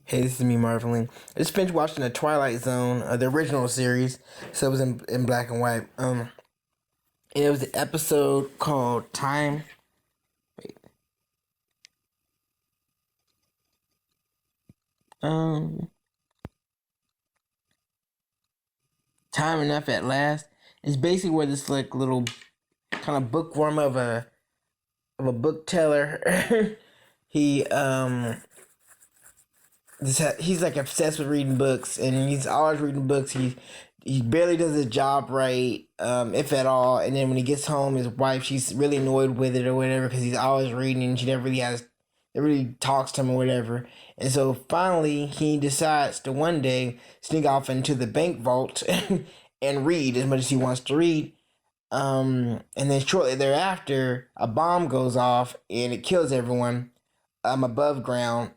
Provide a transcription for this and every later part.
Hey, this is me, Marvin. I just finished watching the Twilight Zone, the original series, so it was in black and white. And it was the episode called Time. Wait, um, Time Enough at Last. It's basically where this like little kind of bookworm of a book teller. he he's like obsessed with reading books, and he's always reading books. He barely does his job right, if at all. And then when he gets home, his wife, she's really annoyed with it or whatever because he's always reading and she never really talks to him or whatever. And so finally, he decides to one day sneak off into the bank vault and read as much as he wants to read. And then shortly thereafter, a bomb goes off and it kills everyone above ground.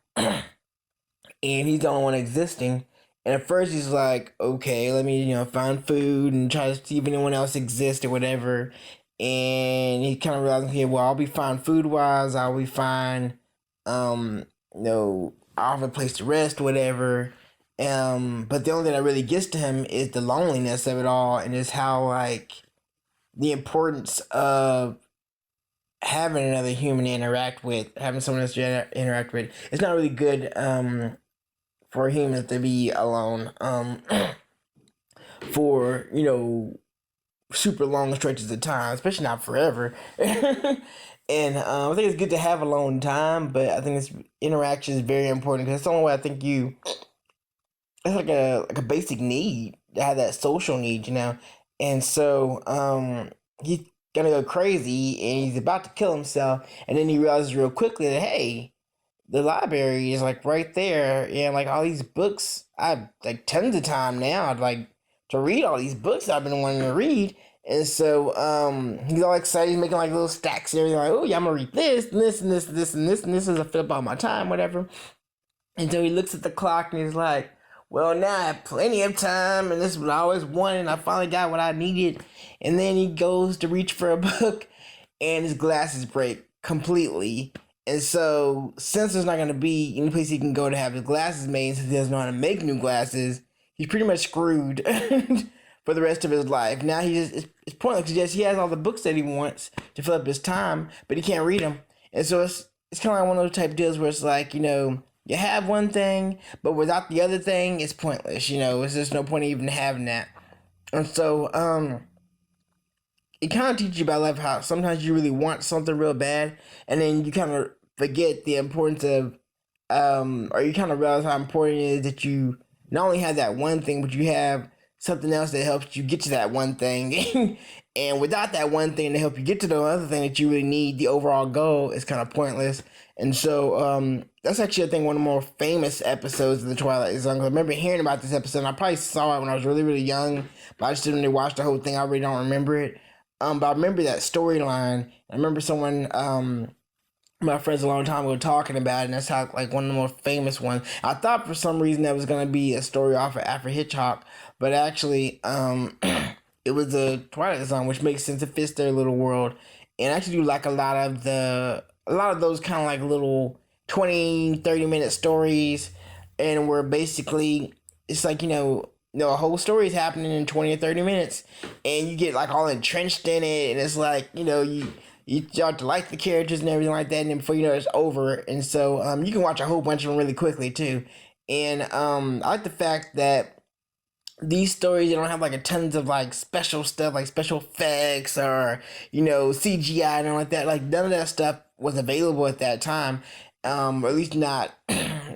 And he's the only one existing. And at first he's like, okay, let me, find food and try to see if anyone else exists or whatever. And he kind of realizes, okay, well, I'll be fine food wise. I'll be fine, I'll have a place to rest, whatever. But the only thing that really gets to him is the loneliness of it all, and is how like the importance of having another human to interact with, having someone else to interact with. It's not really good for humans to be alone for, super long stretches of time, especially not forever. And I think it's good to have alone time, but I think this interaction is very important because it's the only way I think it's like a basic need to have that social need. And so he's gonna go crazy and he's about to kill himself, and then he realizes real quickly that, hey, the library is like right there, and like all these books, I've like tons of time now. I'd like to read all these books I've been wanting to read. And so he's all excited, he's making like little stacks and everything, like, oh yeah, I'm gonna read this and this and this and this and this and this as I fill up all my time, whatever. And so he looks at the clock and he's like, well, now I have plenty of time, and this is what I always wanted, and I finally got what I needed. And then he goes to reach for a book, and his glasses break completely. And so, since there's not going to be any place he can go to have his glasses made, since he doesn't know how to make new glasses, he's pretty much screwed for the rest of his life. Now it's pointless because yes, he has all the books that he wants to fill up his time, but he can't read them. And so it's kind of like one of those type of deals where it's like, you have one thing, but without the other thing, it's pointless. It's just no point even having that. And so, it kind of teaches you about life how sometimes you really want something real bad, and then you kind of forget the importance of, or you kind of realize how important it is that you not only have that one thing, but you have something else that helps you get to that one thing. And without that one thing to help you get to the other thing that you really need, the overall goal is kind of pointless. And so that's actually, I think, one of the more famous episodes of the Twilight Zone. I remember hearing about this episode, and I probably saw it when I was really, really young, but I just didn't really watch the whole thing. I really don't remember it. But I remember that storyline. I remember someone, my friends a long time ago talking about it, and that's how like one of the more famous ones. I thought for some reason that was gonna be a story off of Alfred Hitchcock, but actually, it was a Twilight Zone, which makes sense. It fits their little world, and I actually do like a lot of those kind of like little 20-30 minute stories, and where basically it's like a whole story is happening in 20 or 30 minutes, and you get like all entrenched in it, and it's like you start to like the characters and everything like that, and then before you know it's over. And so you can watch a whole bunch of them really quickly too. And I like the fact that these stories, they don't have like a tons of like special stuff, like special effects or CGI and all like that. Like none of that stuff was available at that time, or at least not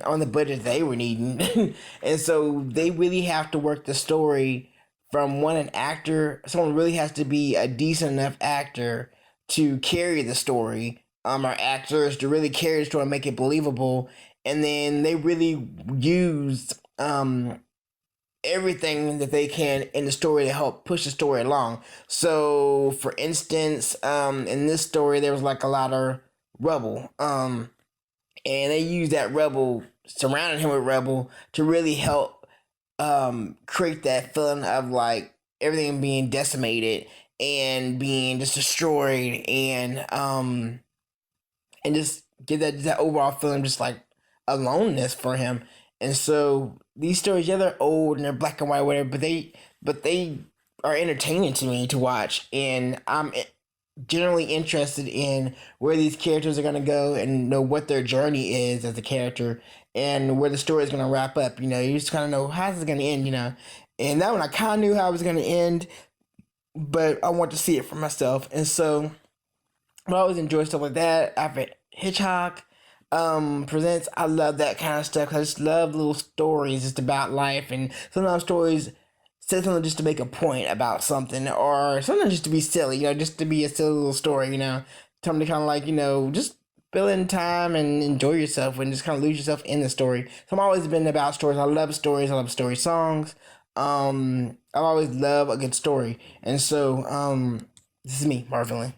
on the budget they were needing. And so they really have to work the story from an actor. Someone really has to be a decent enough actor to carry the story, or actors to really carry the story and make it believable. And then they really used everything that they can in the story to help push the story along. So, for instance, in this story, there was like a lot of rubble, and they used that rubble, surrounded him with rubble, to really help create that feeling of like everything being decimated and being just destroyed, and just get that overall feeling, just like aloneness for him. And so these stories, yeah, they're old and they're black and white, whatever, but they are entertaining to me to watch, and I'm generally interested in where these characters are gonna go and know what their journey is as a character and where the story is gonna wrap up. You know, you just kind of know how's it gonna end. You know, and that one I kind of knew how it was gonna end, but I want to see it for myself, and so I always enjoy stuff like that. I've read Hitchcock presents. I love that kind of stuff 'cause I just love little stories just about life, and sometimes stories say something just to make a point about something, or sometimes just to be silly. You know, just to be a silly little story. You know, something to kind of like just fill in time and enjoy yourself and just kind of lose yourself in the story. So I'm always been about stories. I love stories. I love story songs. I always love a good story, and so this is me, Marvin.